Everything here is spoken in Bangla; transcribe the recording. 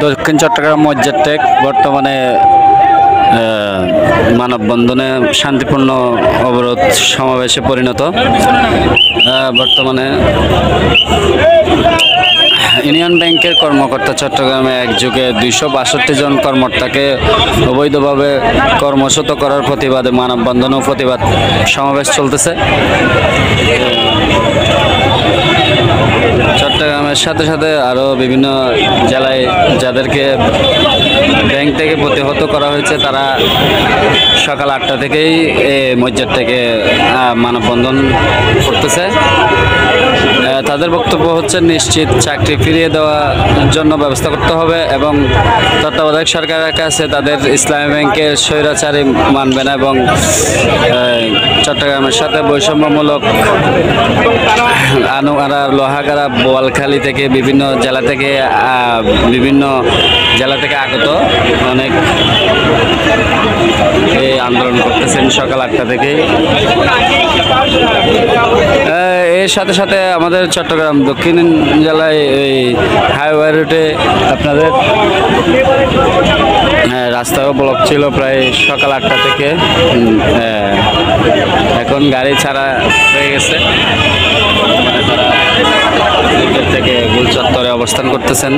দক্ষিণ চট্টগ্রাম মসজিদ টেক বর্তমানে মানববন্ধনে শান্তিপূর্ণ অবরোধ সমাবেশে পরিণত। বর্তমানে ইউনিয়ন ব্যাংকের কর্মকর্তা চট্টগ্রামে একযোগে 262 জন কর্মকর্তাকে অবৈধভাবে কর্মচ্যুত করার প্রতিবাদে মানববন্ধন ও প্রতিবাদ সমাবেশ চলতেছে। চট্টগ্রামের সাথে সাথে আরও বিভিন্ন জেলায় যাদেরকে ব্যাংক থেকে প্রতিহত করা হয়েছে তারা সকাল 8টা থেকেই মসজিদ থেকে মানববন্ধন করতেছে। তাদের বক্তব্য হচ্ছে নিশ্চিত চাকরি ফিরিয়ে দেওয়ার জন্য ব্যবস্থা করতে হবে এবং তত্ত্বাবধায়ক সরকারের কাছে তাদের ইসলামী ব্যাংকের স্বৈরাচারী মানবে না এবং চট্টগ্রামের সাথে বৈষম্যমূলক আনোয়ারা লোহাগাড়া বোয়ালখালী থেকে বিভিন্ন জেলা থেকে আগত অনেক এই আন্দোলন করতেছেন সকাল 8টা থেকেই। এর সাথে সাথে আমাদের চট্টগ্রাম দক্ষিণ জেলায় এই হাইওয়ে রুটে আপনাদের রাস্তাও ব্লক ছিল প্রায় সকাল 8টা থেকে। এখন গাড়ি ছাড়া হয়ে গেছে, তারা থেকে গোল চত্বরে অবস্থান করতেছেন।